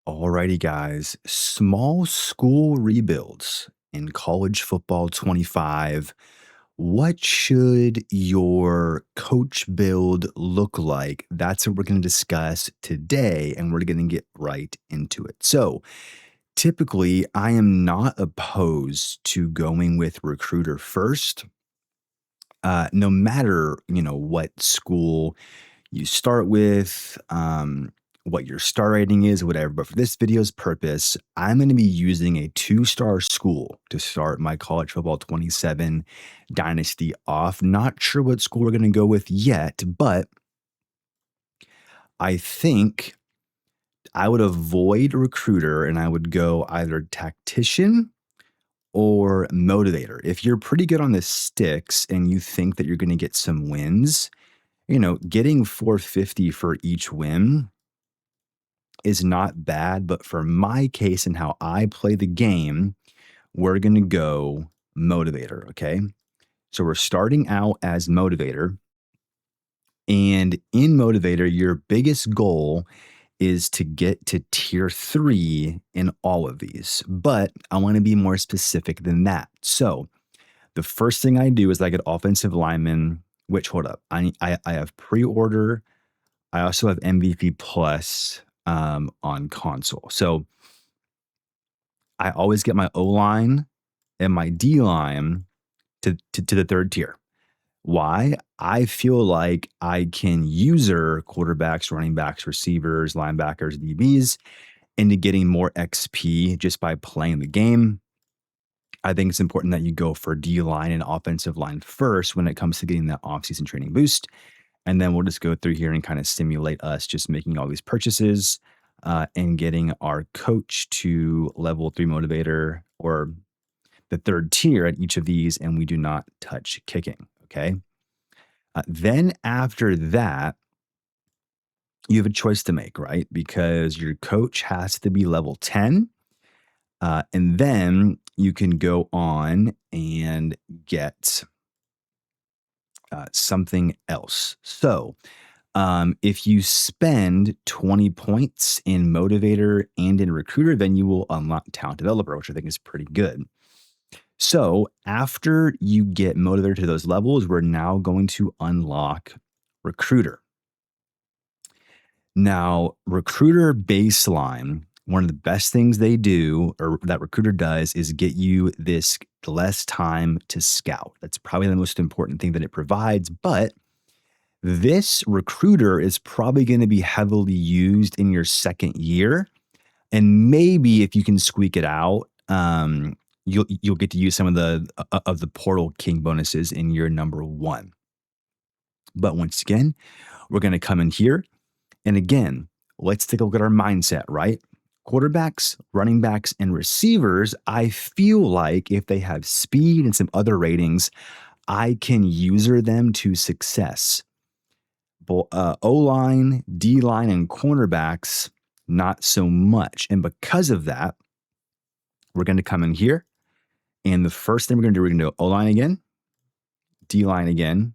Alrighty, guys. Small school rebuilds in college football 25. What should your coach build look like? That's what we're going to discuss today, and we're going to get right into it. So, typically, I am not opposed to going with recruiter first, no matter what school you start with, what your star rating is, whatever. But for this video's purpose, I'm going to be using a two-star school to start my college football 27 dynasty off. Not sure what school we're going to go with yet, but I think I would avoid recruiter and I would go either tactician or motivator. If you're pretty good on the sticks and you think that you're going to get some wins, getting 450 for each win is not bad, but for my case and how I play the game, we're going to go motivator. Okay. So we're starting out as motivator. And in motivator, your biggest goal is to get to tier 3 in all of these. But I want to be more specific than that. So the first thing I do is I get offensive linemen, which hold up. I have pre-order. I also have MVP plus on console. So I always get my O line and my D line to the third tier. Why? I feel like I can user quarterbacks, running backs, receivers, linebackers, DBs into getting more XP just by playing the game. I think it's important that you go for D line and offensive line first when it comes to getting that offseason training boost. And then we'll just go through here and kind of simulate us just making all these purchases and getting our coach to level 3 motivator or the third tier at each of these. And we do not touch kicking. Okay. Then after that, you have a choice to make, right? Because your coach has to be level 10. And then you can go on and get something else. So if you spend 20 points in motivator and in recruiter, then you will unlock talent developer, which I think is pretty good. So after you get motivator to those levels, we're now going to unlock recruiter. Now, recruiter baseline, one of the best things they do or that recruiter does is get you this less time to scout. That's probably the most important thing that it provides, but this recruiter is probably going to be heavily used in your second year. And maybe if you can squeak it out, you'll get to use some of the portal king bonuses in year number 1. But once again, we're going to come in here. And again, let's take a look at our mindset, right? Quarterbacks, running backs, and receivers, I feel like if they have speed and some other ratings, I can user them to success. O-line, D-line, and cornerbacks, not so much. And because of that, we're going to come in here. And the first thing we're going to do O-line again, D-line again,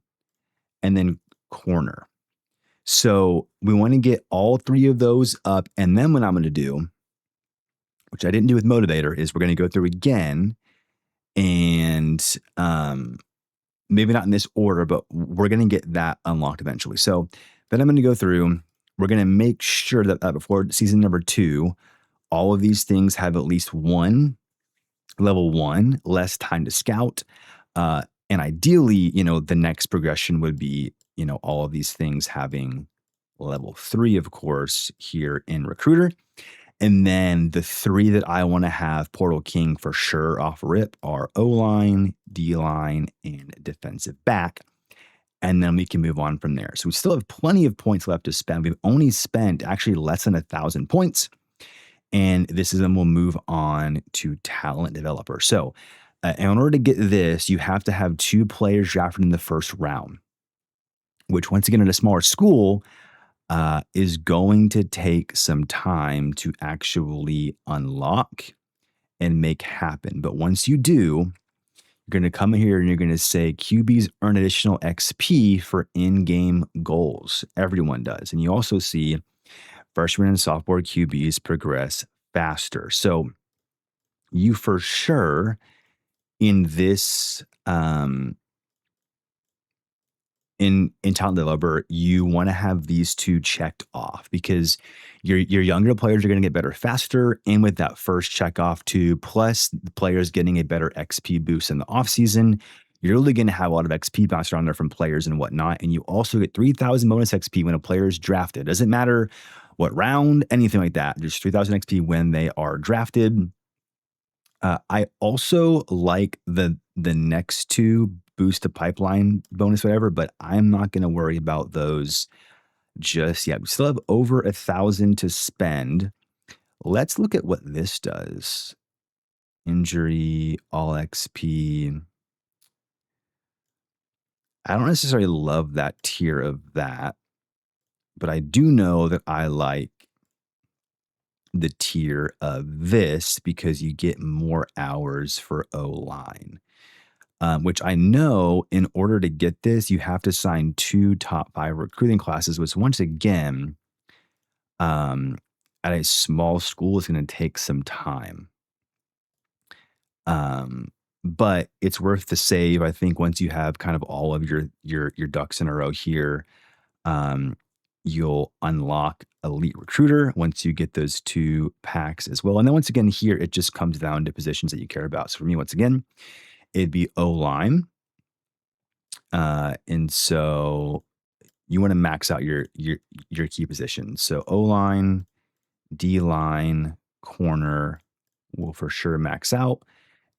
and then corner. So we want to get all 3 of those up. And then what I'm going to do, which I didn't do with motivator, is we're going to go through again and maybe not in this order, but we're going to get that unlocked eventually. So then I'm going to go through. We're going to make sure that before season number 2, all of these things have at least one level 1, less time to scout. And ideally, the next progression would be, all of these things having level 3, of course, here in recruiter. And then the 3 that I want to have portal king for sure off rip are O-line, D-line, and defensive back. And then we can move on from there. So we still have plenty of points left to spend. We've only spent actually less than 1,000 points. And this is then we'll move on to talent developer. So in order to get this, you have to have 2 players drafted in the first round, which once again, at a smaller school, is going to take some time to actually unlock and make happen. But once you do, you're going to come here and you're going to say QBs earn additional XP for in-game goals. Everyone does. And you also see Freshman and sophomore QBs progress faster. So you for sure in this in talent developer, you want to have these two checked off because your younger players are going to get better faster. And with that first check off too, plus the players getting a better XP boost in the offseason, you're really going to have a lot of XP bounced around there from players and whatnot. And you also get 3,000 bonus XP when a player is drafted. Doesn't matter what round, anything like that. Just 3,000 XP when they are drafted. I also like the next two boost the pipeline bonus, whatever, but I'm not going to worry about those just yet. We still have over 1,000 to spend. Let's look at what this does. Injury, all XP. I don't necessarily love that tier of that, but I do know that I like the tier of this because you get more hours for O line. Which I know in order to get this, you have to sign 2 top 5 recruiting classes, which once again, um, at a small school is going to take some time. Um, but it's worth the save. I think once you have kind of all of your ducks in a row here, um, you'll unlock elite recruiter once you get those 2 packs as well. And then once again, here it just comes down to positions that you care about. So for me, once again, it'd be O line. And so you want to max out your key positions. So O line, D line, corner will for sure max out.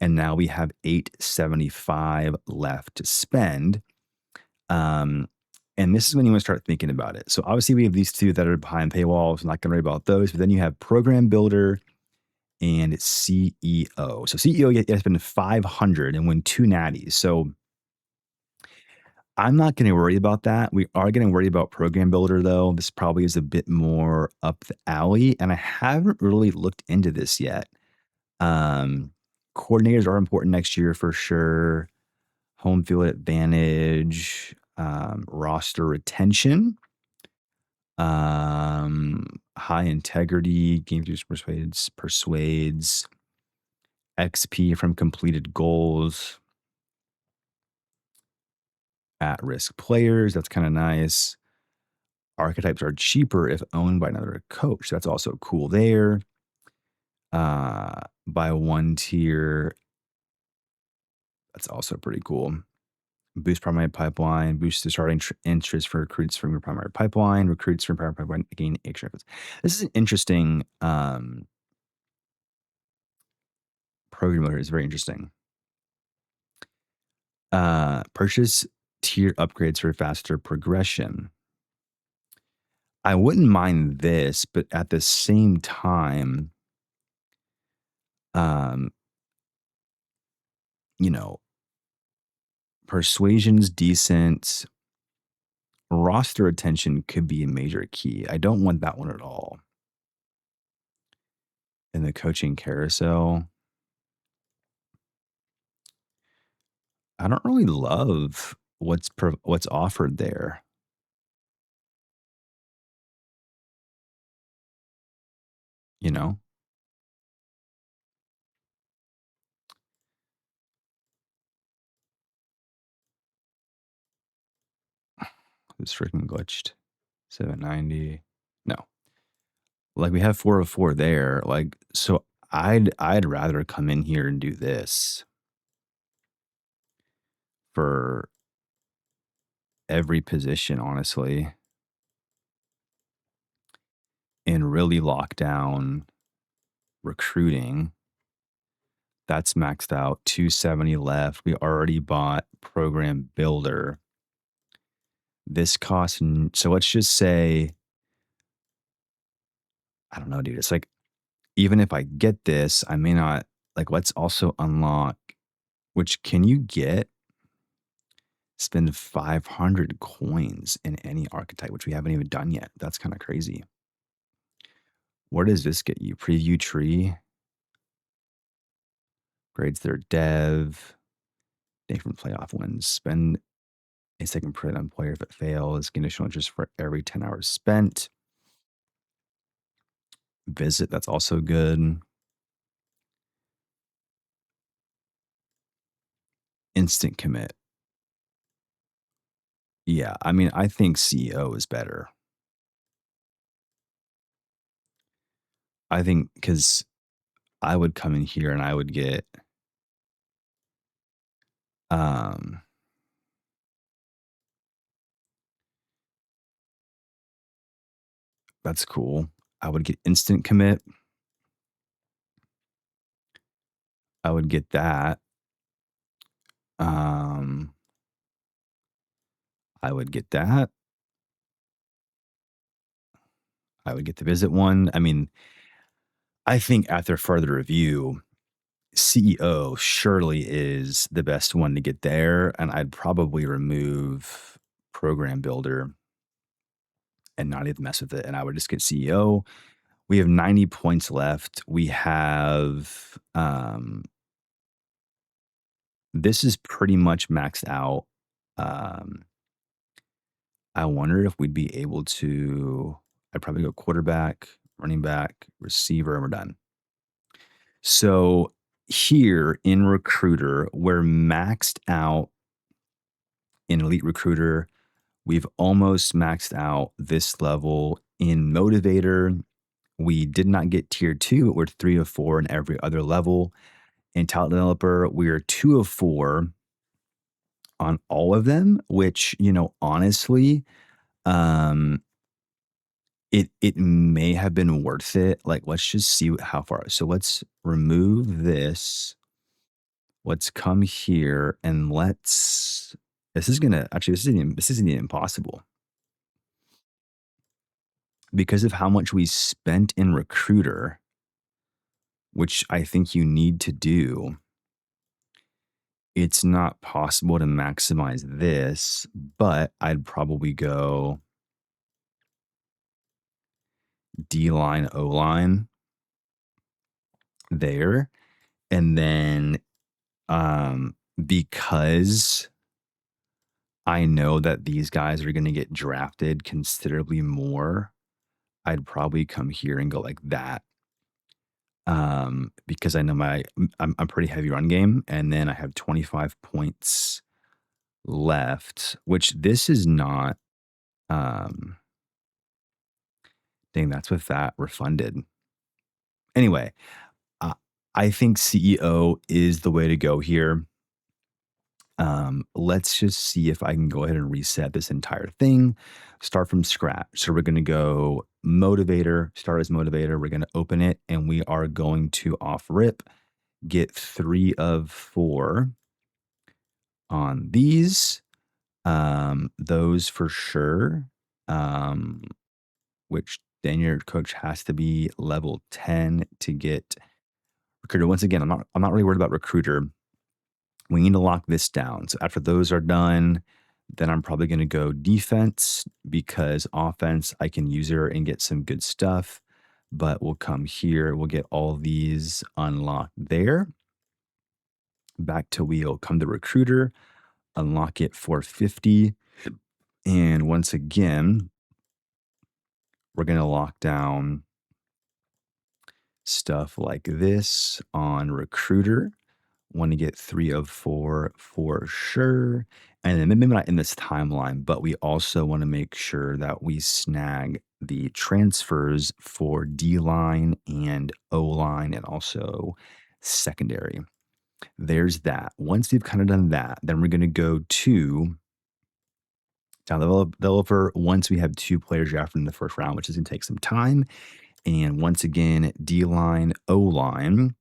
And now we have 875 left to spend. And this is when you want to start thinking about it. So obviously we have these two that are behind paywalls. I'm not going to worry about those. But then you have program builder and CEO. So CEO, you have to spend 500 and win 2 natties. So I'm not going to worry about that. We are going to worry about program builder though. This probably is a bit more up the alley, and I haven't really looked into this yet. Um, Coordinators are important next year for sure. Home field advantage, roster retention, high integrity, game use persuades, XP from completed goals, at risk players. That's kind of nice. Archetypes are cheaper if owned by another coach. That's also cool there. By one tier. That's also pretty cool. Boost primary pipeline, boost the starting interest for recruits from your primary pipeline, recruits from primary pipeline gain extra efforts. This is an interesting program builder. It's very interesting. Purchase tier upgrades for faster progression. I wouldn't mind this, but at the same time, um, you know, persuasion's decent. Roster attention could be a major key. I don't want that one at all. In the coaching carousel, I don't really love what's offered there. You know, it's freaking glitched. 790. No, like we have 404 there. Like, so I'd rather come in here and do this for every position, honestly, and really lock down recruiting. That's maxed out. 270 left. We already bought program builder. This costs, so let's just say, I don't know, dude. It's like, even if I get this, I may not, like, let's also unlock, which can you get? Spend 500 coins in any archetype, which we haven't even done yet. That's kind of crazy. What does this get you? Preview tree, grades their dev, day from playoff wins. Spend a second credit on player if it fails. Gain additional interest for every 10 hours spent. Visit, that's also good. Instant commit. Yeah, I mean, I think CEO is better. I think because I would come in here and I would get, um, that's cool. I would get instant commit. I would get that. Um, I would get that. I would get the visit one. I mean, I think after further review, CEO surely is the best one to get there, and I'd probably remove program builder and not even mess with it, and I would just get CEO. We have 90 points left. We have, this is pretty much maxed out. Um, I wonder if we'd be able to, I'd probably go quarterback, running back, receiver, and we're done. So here in recruiter, we're maxed out in elite recruiter. We've almost maxed out this level in motivator. We did not get tier 2, but we're 3 of 4 in every other level. In talent developer, we're 2 of 4 on all of them, which, honestly, um, it may have been worth it. Like, let's just see how far. So let's remove this. Let's come here and this is gonna actually this isn't even impossible because of how much we spent in recruiter, which I think you need to do. It's not possible to maximize this, but I'd probably go D line, O line there. And then because I know that these guys are going to get drafted considerably more, I'd probably come here and go like that. Because I know I'm pretty heavy run game, and then I have 25 points left, which this is not. Um, Dang, that's with that refunded. Anyway, uh, I think CEO is the way to go here. Let's just see if I can go ahead and reset this entire thing. Start from scratch. So we're going to go motivator, start as motivator. We're going to open it and we are going to off rip get 3 of 4 on these. Those for sure. Um, which then your coach has to be level 10 to get recruiter. Once again, I'm not really worried about recruiter. We need to lock this down. So after those are done, then I'm probably going to go defense because offense, I can use her and get some good stuff. But we'll come here, we'll get all these unlocked there. Back to wheel, come to recruiter, unlock it for 50. And once again, we're going to lock down stuff like this on recruiter. Want to get 3 of 4 for sure. And then maybe not in this timeline, but we also want to make sure that we snag the transfers for D line and O line and also secondary. There's that. Once we've kind of done that, then we're going to go to developer once we have 2 players drafted in the first round, which is going to take some time. And once again, D line, O line.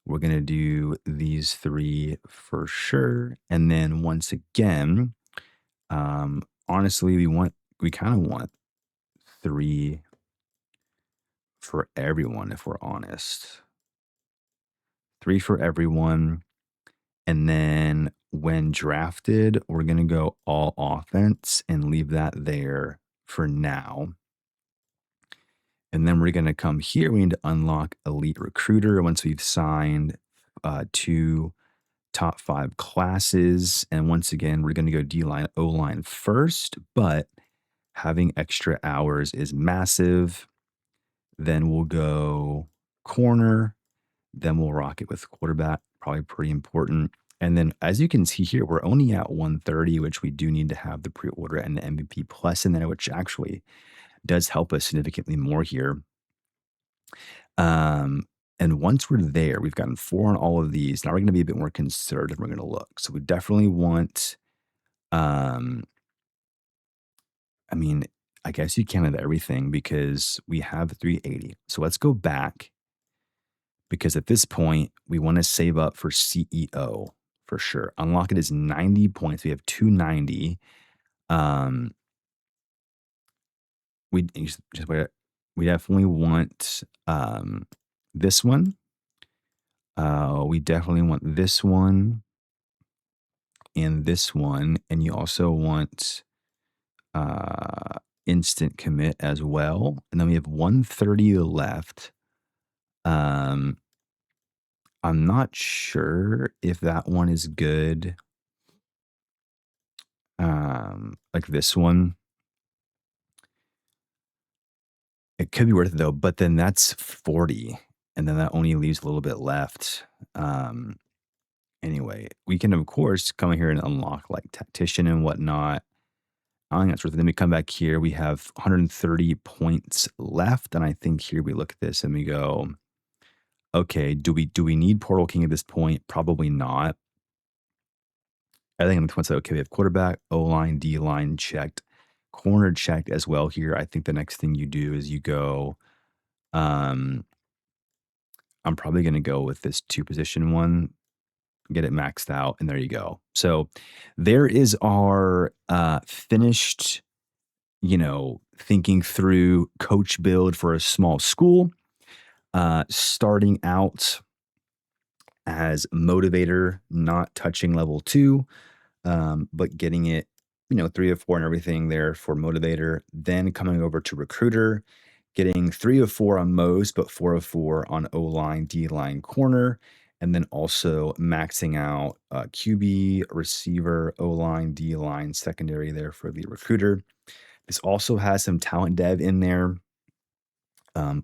We're going to do these 3 for sure. And then once again, honestly, we kind of want 3 for everyone, if we're honest. 3 for everyone. And then when drafted, we're going to go all offense and leave that there for now. And then we're going to come here. We need to unlock elite recruiter once we've signed 2 top 5 classes. And once again, we're going to go D line, O line first, but having extra hours is massive. Then we'll go corner. Then we'll rock it with quarterback, probably pretty important. And then as you can see here, we're only at 130, which we do need to have the pre-order and the MVP plus in there, which actually does help us significantly more here. And once we're there, we've gotten 4 on all of these. Now we're going to be a bit more conservative. We're going to look. So we definitely want, um, I mean, I guess you can have everything because we have 380. So let's go back because at this point, we want to save up for CEO for sure. Unlock it is 90 points. We have 290. Um, just wait. We definitely want this one. We definitely want this one and this one. And you also want instant commit as well. And then we have 130 left. I'm not sure if that one is good. Like this one. It could be worth it though, but then that's 40. And then that only leaves a little bit left. Anyway, we can of course come in here and unlock like tactician and whatnot. I think that's worth it. Then we come back here. We have 130 points left. And I think here we look at this and we go, okay, do we need Portal King at this point? Probably not. I think I'm going to say, okay, we have quarterback, O-line, D-line checked, corner checked as well here. I think the next thing you do is you go, I'm probably going to go with this 2-position one, get it maxed out, and there you go. So there is our finished, thinking through coach build for a small school, starting out as motivator, not touching level 2, but getting it, 3 of 4 and everything there for motivator, then coming over to recruiter, getting 3 of 4 on most, but 4 of 4 on O-line, D-line, corner, and then also maxing out QB, receiver, O-line, D-line, secondary there for the recruiter. This also has some talent dev in there,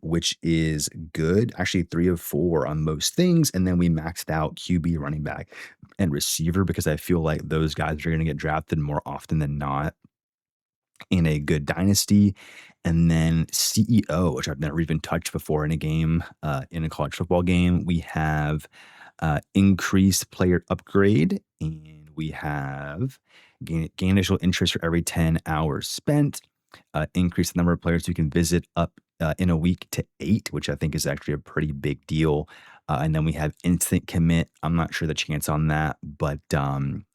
which is good. Actually, 3 of 4 on most things. And then we maxed out QB, running back, and receiver because I feel like those guys are going to get drafted more often than not in a good dynasty. And then CEO, which I've never even touched before in a game, in a college football game. We have increased player upgrade, and we have gain initial interest for every 10 hours spent. Increase the number of players you can visit up in a week to 8, which I think is actually a pretty big deal. And then we have instant commit. I'm not sure the chance on that, but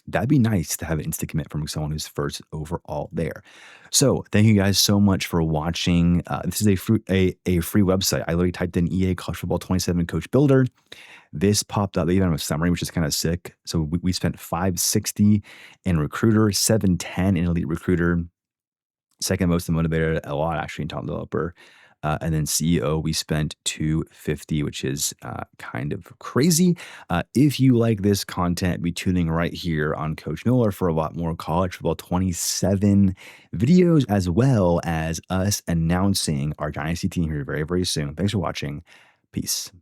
that'd be nice to have an instant commit from someone who's first overall there. So thank you guys so much for watching. This is a free website. I literally typed in EA College Football 27 Coach Builder. This popped up. They even have a summary, which is kind of sick. So we spent 560 in recruiter, 710 in elite recruiter, second most in motivator, a lot actually in top developer. And then CEO, we spent 250, which is kind of crazy. If you like this content, be tuning right here on Coach Miller for a lot more College Football 27 videos, as well as us announcing our Dynasty team here very, very soon. Thanks for watching. Peace.